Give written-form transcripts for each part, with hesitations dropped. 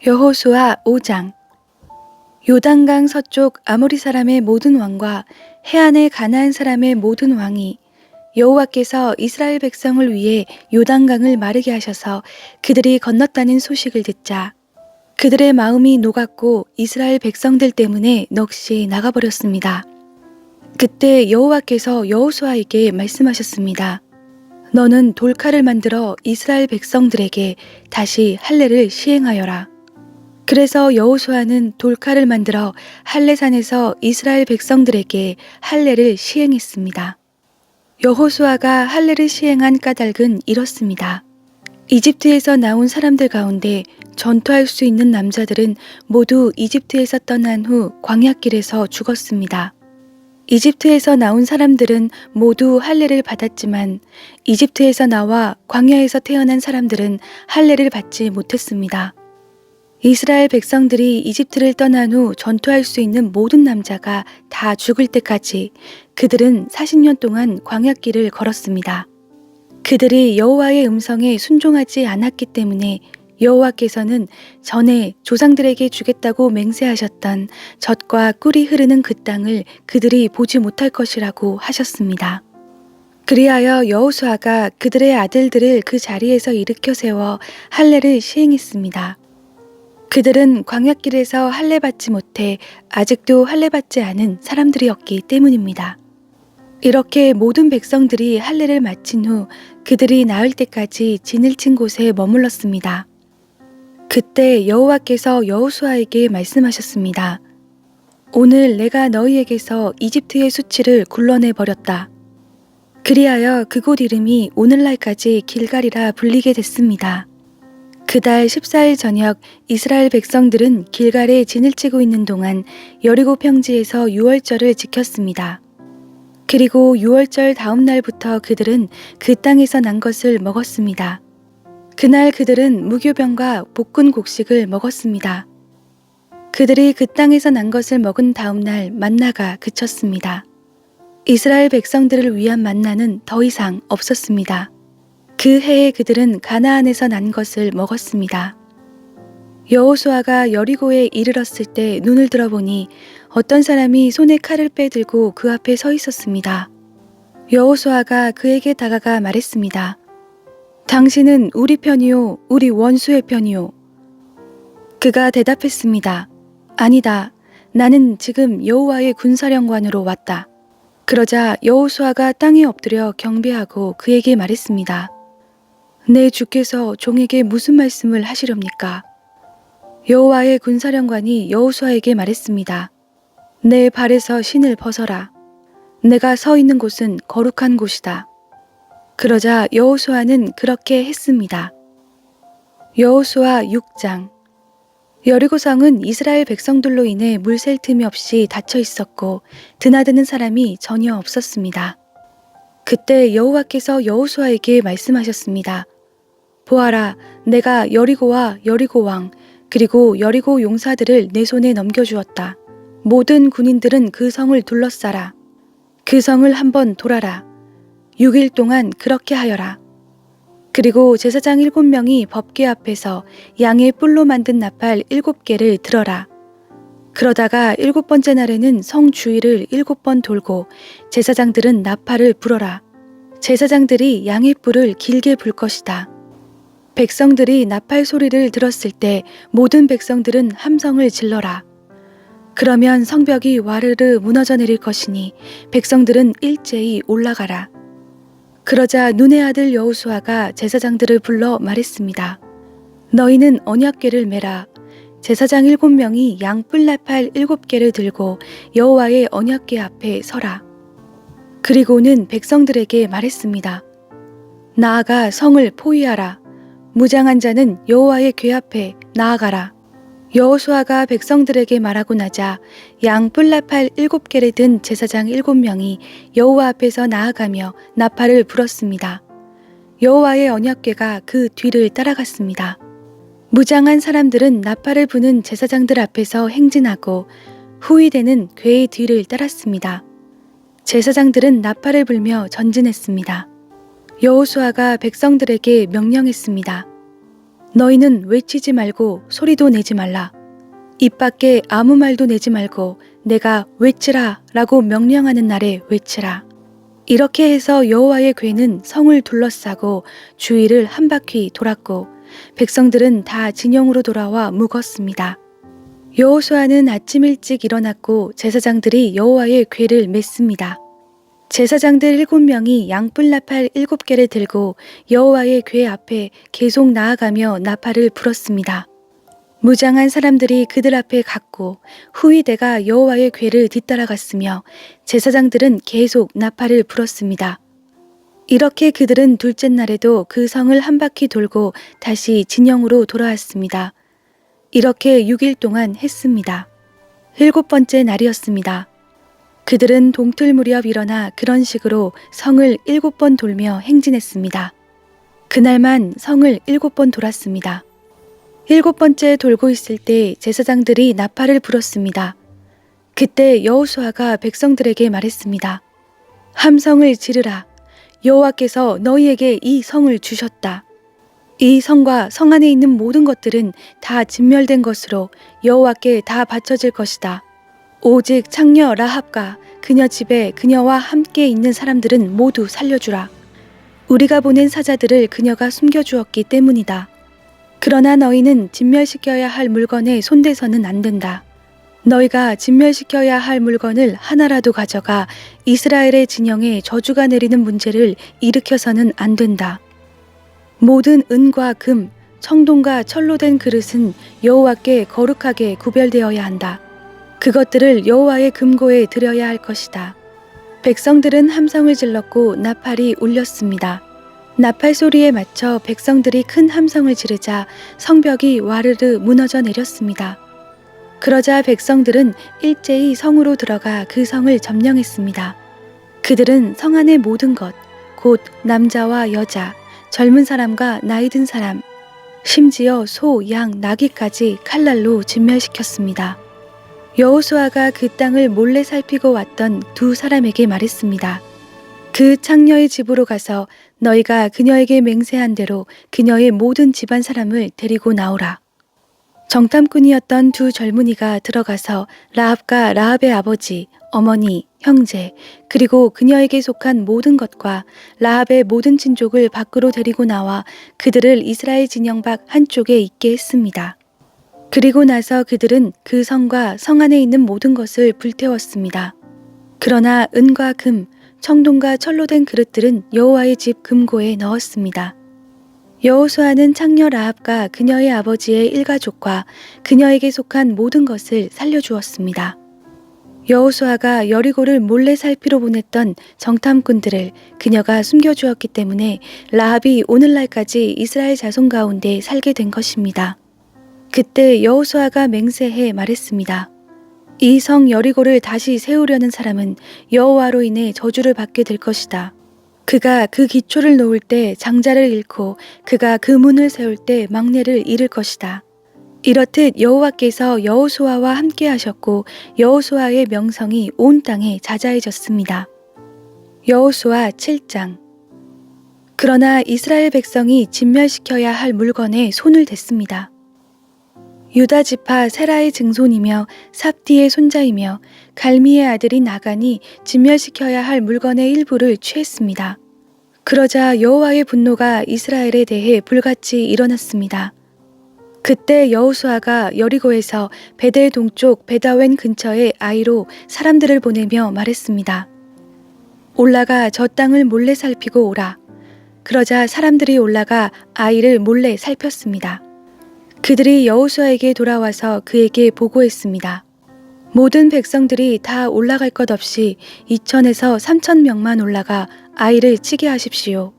여호수아 5장. 요단강 서쪽 아모리 사람의 모든 왕과 해안의 가나안 사람의 모든 왕이 여호와께서 이스라엘 백성을 위해 요단강을 마르게 하셔서 그들이 건넜다는 소식을 듣자 그들의 마음이 녹았고 이스라엘 백성들 때문에 넋이 나가버렸습니다. 그때 여호와께서 여호수아에게 말씀하셨습니다. 너는 돌칼을 만들어 이스라엘 백성들에게 다시 할례를 시행하여라. 그래서 여호수아는 돌칼을 만들어 할례산에서 이스라엘 백성들에게 할례를 시행했습니다. 여호수아가 할례를 시행한 까닭은 이렇습니다. 이집트에서 나온 사람들 가운데 전투할 수 있는 남자들은 모두 이집트에서 떠난 후 광야길에서 죽었습니다. 이집트에서 나온 사람들은 모두 할례를 받았지만 이집트에서 나와 광야에서 태어난 사람들은 할례를 받지 못했습니다. 이스라엘 백성들이 이집트를 떠난 후 전투할 수 있는 모든 남자가 다 죽을 때까지 그들은 40년 동안 광야길을 걸었습니다. 그들이 여호와의 음성에 순종하지 않았기 때문에 여호와께서는 전에 조상들에게 주겠다고 맹세하셨던 젖과 꿀이 흐르는 그 땅을 그들이 보지 못할 것이라고 하셨습니다. 그리하여 여호수아가 그들의 아들들을 그 자리에서 일으켜 세워 할례를 시행했습니다. 그들은 광야길에서 할례 받지 못해 아직도 할례 받지 않은 사람들이었기 때문입니다. 이렇게 모든 백성들이 할례를 마친 후 그들이 나을 때까지 진을 친 곳에 머물렀습니다. 그때 여호와께서 여호수아에게 말씀하셨습니다. 오늘 내가 너희에게서 이집트의 수치를 굴러내 버렸다. 그리하여 그곳 이름이 오늘날까지 길갈이라 불리게 됐습니다. 그달 14일 저녁 이스라엘 백성들은 길갈에 진을 치고 있는 동안 여리고 평지에서 유월절을 지켰습니다. 그리고 유월절 다음 날부터 그들은 그 땅에서 난 것을 먹었습니다. 그날 그들은 무교병과 볶은 곡식을 먹었습니다. 그들이 그 땅에서 난 것을 먹은 다음 날 만나가 그쳤습니다. 이스라엘 백성들을 위한 만나는 더 이상 없었습니다. 그 해에 그들은 가나안에서 난 것을 먹었습니다. 여호수아가 여리고에 이르렀을 때 눈을 들어보니 어떤 사람이 손에 칼을 빼들고 그 앞에 서 있었습니다. 여호수아가 그에게 다가가 말했습니다. 당신은 우리 편이요, 우리 원수의 편이요. 그가 대답했습니다. 아니다. 나는 지금 여호와의 군사령관으로 왔다. 그러자 여호수아가 땅에 엎드려 경배하고 그에게 말했습니다. 내 주께서 종에게 무슨 말씀을 하시렵니까? 여호와의 군사령관이 여호수아에게 말했습니다. 내 발에서 신을 벗어라. 내가 서 있는 곳은 거룩한 곳이다. 그러자 여호수아는 그렇게 했습니다. 여호수아 6장. 여리고성은 이스라엘 백성들로 인해 물 샐 틈이 없이 닫혀 있었고 드나드는 사람이 전혀 없었습니다. 그때 여호와께서 여호수아에게 말씀하셨습니다. 보아라, 내가 여리고와 여리고 왕 그리고 여리고 용사들을 내 손에 넘겨주었다. 모든 군인들은 그 성을 둘러싸라. 그 성을 한번 돌아라. 6일 동안 그렇게 하여라. 그리고 제사장 7명이 법궤 앞에서 양의 뿔로 만든 나팔 7개를 들어라. 그러다가 7번째 날에는 성 주위를 7번 돌고 제사장들은 나팔을 불어라. 제사장들이 양의 뿔을 길게 불 것이다. 백성들이 나팔 소리를 들었을 때 모든 백성들은 함성을 질러라. 그러면 성벽이 와르르 무너져 내릴 것이니 백성들은 일제히 올라가라. 그러자 눈의 아들 여호수아가 제사장들을 불러 말했습니다. 너희는 언약궤를 메라. 제사장 7명이 양 뿔나팔 7개를 들고 여호와의 언약궤 앞에 서라. 그리고는 백성들에게 말했습니다. 나아가 성을 포위하라. 무장한 자는 여호와의 궤 앞에 나아가라. 여호수아가 백성들에게 말하고 나자 양 뿔나팔 7개를 든 제사장 7명이 여호와 앞에서 나아가며 나팔을 불었습니다. 여호와의 언약궤가 그 뒤를 따라갔습니다. 무장한 사람들은 나팔을 부는 제사장들 앞에서 행진하고 후위대는 궤의 뒤를 따랐습니다. 제사장들은 나팔을 불며 전진했습니다. 여호수아가 백성들에게 명령했습니다. 너희는 외치지 말고 소리도 내지 말라. 입 밖에 아무 말도 내지 말고 내가 외치라 라고 명령하는 날에 외치라. 이렇게 해서 여호와의 궤는 성을 둘러싸고 주위를 한 바퀴 돌았고 백성들은 다 진영으로 돌아와 묵었습니다. 여호수아는 아침 일찍 일어났고 제사장들이 여호와의 궤를 맸습니다. 제사장들 7명이 양뿔 나팔 7개를 들고 여호와의 궤 앞에 계속 나아가며 나팔을 불었습니다. 무장한 사람들이 그들 앞에 갔고 후위대가 여호와의 궤를 뒤따라갔으며 제사장들은 계속 나팔을 불었습니다. 이렇게 그들은 둘째 날에도 그 성을 한 바퀴 돌고 다시 진영으로 돌아왔습니다. 이렇게 6일 동안 했습니다. 7번째 날이었습니다. 그들은 동틀 무렵 일어나 그런 식으로 성을 7번 돌며 행진했습니다. 그날만 성을 7번 돌았습니다. 7번째 돌고 있을 때 제사장들이 나팔을 불었습니다. 그때 여호수아가 백성들에게 말했습니다. 함성을 지르라. 여호와께서 너희에게 이 성을 주셨다. 이 성과 성 안에 있는 모든 것들은 다 진멸된 것으로 여호와께 다 바쳐질 것이다. 오직 창녀 라합과 그녀 집에 그녀와 함께 있는 사람들은 모두 살려주라. 우리가 보낸 사자들을 그녀가 숨겨주었기 때문이다. 그러나 너희는 진멸시켜야 할 물건에 손대서는 안 된다. 너희가 진멸시켜야 할 물건을 하나라도 가져가 이스라엘의 진영에 저주가 내리는 문제를 일으켜서는 안 된다. 모든 은과 금, 청동과 철로 된 그릇은 여호와께 거룩하게 구별되어야 한다. 그것들을 여호와의 금고에 드려야 할 것이다. 백성들은 함성을 질렀고 나팔이 울렸습니다. 나팔 소리에 맞춰 백성들이 큰 함성을 지르자 성벽이 와르르 무너져 내렸습니다. 그러자 백성들은 일제히 성으로 들어가 그 성을 점령했습니다. 그들은 성 안의 모든 것, 곧 남자와 여자, 젊은 사람과 나이 든 사람, 심지어 소, 양, 나귀까지 칼날로 진멸시켰습니다. 여호수아가 그 땅을 몰래 살피고 왔던 두 사람에게 말했습니다. 그 창녀의 집으로 가서 너희가 그녀에게 맹세한 대로 그녀의 모든 집안 사람을 데리고 나오라. 정탐꾼이었던 두 젊은이가 들어가서 라합과 라합의 아버지, 어머니, 형제, 그리고 그녀에게 속한 모든 것과 라합의 모든 친족을 밖으로 데리고 나와 그들을 이스라엘 진영 밖 한쪽에 있게 했습니다. 그리고 나서 그들은 그 성과 성 안에 있는 모든 것을 불태웠습니다. 그러나 은과 금, 청동과 철로 된 그릇들은 여호와의 집 금고에 넣었습니다. 여호수아는 창녀 라합과 그녀의 아버지의 일가족과 그녀에게 속한 모든 것을 살려주었습니다. 여호수아가 여리고를 몰래 살피러 보냈던 정탐꾼들을 그녀가 숨겨주었기 때문에 라합이 오늘날까지 이스라엘 자손 가운데 살게 된 것입니다. 그때 여호수아가 맹세해 말했습니다. 이 성 여리고를 다시 세우려는 사람은 여호와로 인해 저주를 받게 될 것이다. 그가 그 기초를 놓을 때 장자를 잃고 그가 그 문을 세울 때 막내를 잃을 것이다. 이렇듯 여호와께서 여호수아와 함께 하셨고 여호수아의 명성이 온 땅에 자자해졌습니다. 여호수아 7장. 그러나 이스라엘 백성이 진멸시켜야 할 물건에 손을 댔습니다. 유다 지파 세라의 증손이며 삽디의 손자이며 갈미의 아들인 아간이 진멸시켜야 할 물건의 일부를 취했습니다. 그러자 여호와의 분노가 이스라엘에 대해 불같이 일어났습니다. 그때 여호수아가 여리고에서 베델 동쪽 베다웬 근처의 아이로 사람들을 보내며 말했습니다. 올라가 저 땅을 몰래 살피고 오라. 그러자 사람들이 올라가 아이를 몰래 살폈습니다. 그들이 여호수아에게 돌아와서 그에게 보고했습니다. 모든 백성들이 다 올라갈 것 없이 2,000에서 3,000명만 올라가 아이를 치게 하십시오.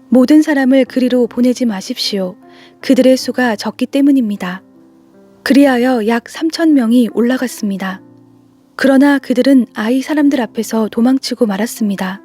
모든 사람을 그리로 보내지 마십시오. 그들의 수가 적기 때문입니다. 그리하여 약 3,000명이 올라갔습니다. 그러나 그들은 아이 사람들 앞에서 도망치고 말았습니다.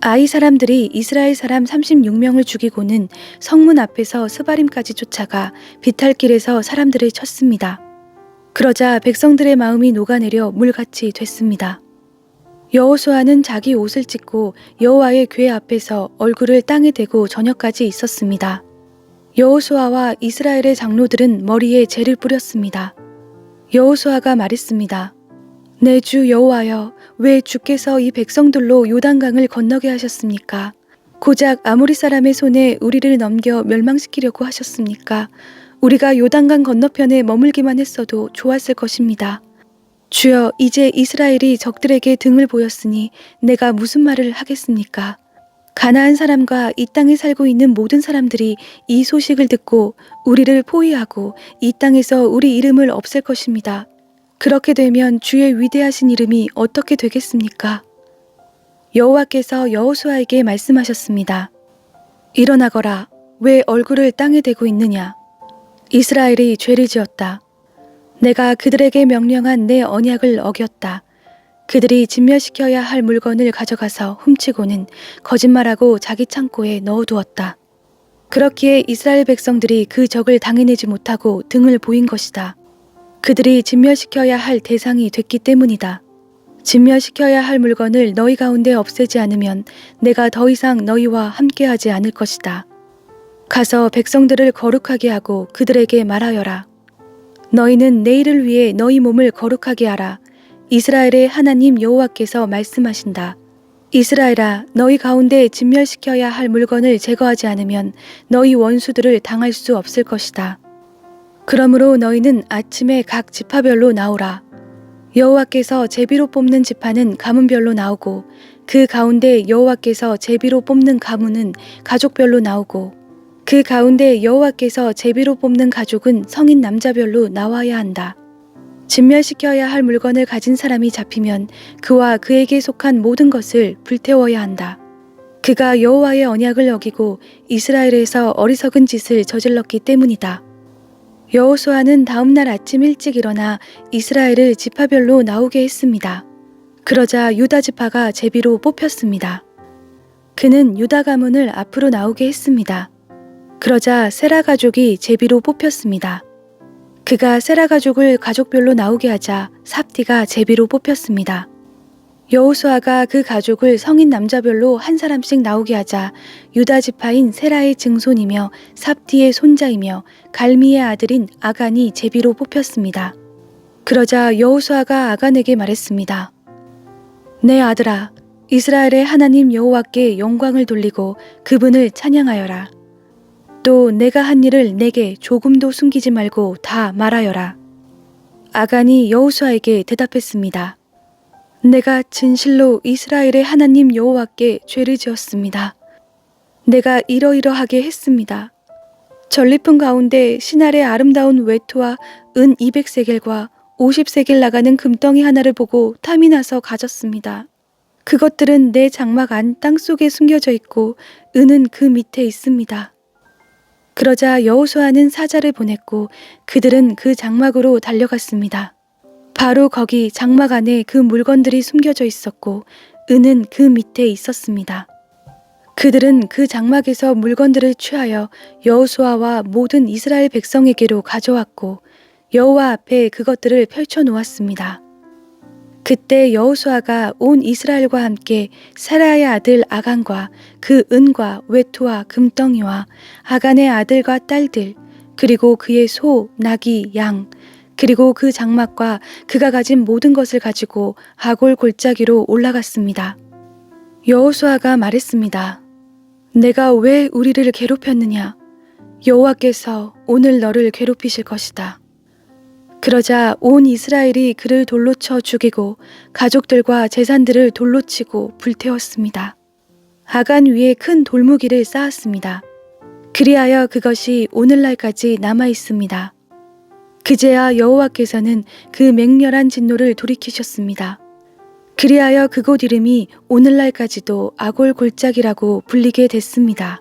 아이 사람들이 이스라엘 사람 36명을 죽이고는 성문 앞에서 스바림까지 쫓아가 비탈길에서 사람들을 쳤습니다. 그러자 백성들의 마음이 녹아내려 물같이 됐습니다. 여호수아는 자기 옷을 찢고 여호와의 궤 앞에서 얼굴을 땅에 대고 저녁까지 있었습니다. 여호수아와 이스라엘의 장로들은 머리에 재를 뿌렸습니다. 여호수아가 말했습니다. 내 주 여호와여, 왜 주께서 이 백성들로 요단강을 건너게 하셨습니까? 고작 아모리 사람의 손에 우리를 넘겨 멸망시키려고 하셨습니까? 우리가 요단강 건너편에 머물기만 했어도 좋았을 것입니다. 주여, 이제 이스라엘이 적들에게 등을 보였으니 내가 무슨 말을 하겠습니까? 가나안 사람과 이 땅에 살고 있는 모든 사람들이 이 소식을 듣고 우리를 포위하고 이 땅에서 우리 이름을 없앨 것입니다. 그렇게 되면 주의 위대하신 이름이 어떻게 되겠습니까? 여호와께서 여호수아에게 말씀하셨습니다. 일어나거라. 왜 얼굴을 땅에 대고 있느냐? 이스라엘이 죄를 지었다. 내가 그들에게 명령한 내 언약을 어겼다. 그들이 진멸시켜야 할 물건을 가져가서 훔치고는 거짓말하고 자기 창고에 넣어두었다. 그렇기에 이스라엘 백성들이 그 적을 당해내지 못하고 등을 보인 것이다. 그들이 진멸시켜야 할 대상이 됐기 때문이다. 진멸시켜야 할 물건을 너희 가운데 없애지 않으면 내가 더 이상 너희와 함께하지 않을 것이다. 가서 백성들을 거룩하게 하고 그들에게 말하여라. 너희는 내일을 위해 너희 몸을 거룩하게 하라. 이스라엘의 하나님 여호와께서 말씀하신다. 이스라엘아, 너희 가운데 진멸시켜야 할 물건을 제거하지 않으면 너희 원수들을 당할 수 없을 것이다. 그러므로 너희는 아침에 각 지파별로 나오라. 여호와께서 제비로 뽑는 지파는 가문별로 나오고 그 가운데 여호와께서 제비로 뽑는 가문은 가족별로 나오고 그 가운데 여호와께서 제비로 뽑는 가족은 성인 남자별로 나와야 한다. 진멸시켜야 할 물건을 가진 사람이 잡히면 그와 그에게 속한 모든 것을 불태워야 한다. 그가 여호와의 언약을 어기고 이스라엘에서 어리석은 짓을 저질렀기 때문이다. 여호수아는 다음 날 아침 일찍 일어나 이스라엘을 지파별로 나오게 했습니다. 그러자 유다 지파가 제비로 뽑혔습니다. 그는 유다 가문을 앞으로 나오게 했습니다. 그러자 세라 가족이 제비로 뽑혔습니다. 그가 세라 가족을 가족별로 나오게 하자 삽디가 제비로 뽑혔습니다. 여호수아가 그 가족을 성인 남자별로 한 사람씩 나오게 하자 유다 지파인 세라의 증손이며 삽디의 손자이며 갈미의 아들인 아간이 제비로 뽑혔습니다. 그러자 여호수아가 아간에게 말했습니다. 내 아들아, 이스라엘의 하나님 여호와께 영광을 돌리고 그분을 찬양하여라. 또 내가 한 일을 내게 조금도 숨기지 말고 다 말하여라. 아간이 여호수아에게 대답했습니다. 내가 진실로 이스라엘의 하나님 여호와께 죄를 지었습니다. 내가 이러이러하게 했습니다. 전리품 가운데 신할의 아름다운 외투와 은 200세겔과 50세겔 나가는 금덩이 하나를 보고 탐이 나서 가졌습니다. 그것들은 내 장막 안 땅속에 숨겨져 있고 은은 그 밑에 있습니다. 그러자 여호수아는 사자를 보냈고 그들은 그 장막으로 달려갔습니다. 바로 거기 장막 안에 그 물건들이 숨겨져 있었고 은은 그 밑에 있었습니다. 그들은 그 장막에서 물건들을 취하여 여호수아와 모든 이스라엘 백성에게로 가져왔고 여호와 앞에 그것들을 펼쳐 놓았습니다. 그때 여호수아가 온 이스라엘과 함께 세라의 아들 아간과 그 은과 외투와 금덩이와 아간의 아들과 딸들 그리고 그의 소, 나귀, 양 그리고 그 장막과 그가 가진 모든 것을 가지고 하골 골짜기로 올라갔습니다. 여호수아가 말했습니다. 내가 왜 우리를 괴롭혔느냐? 여호와께서 오늘 너를 괴롭히실 것이다. 그러자 온 이스라엘이 그를 돌로 쳐 죽이고 가족들과 재산들을 돌로 치고 불태웠습니다. 아간 위에 큰 돌무기를 쌓았습니다. 그리하여 그것이 오늘날까지 남아 있습니다. 그제야 여호와께서는 그 맹렬한 진노를 돌이키셨습니다. 그리하여 그곳 이름이 오늘날까지도 아골 골짜기라고 불리게 됐습니다.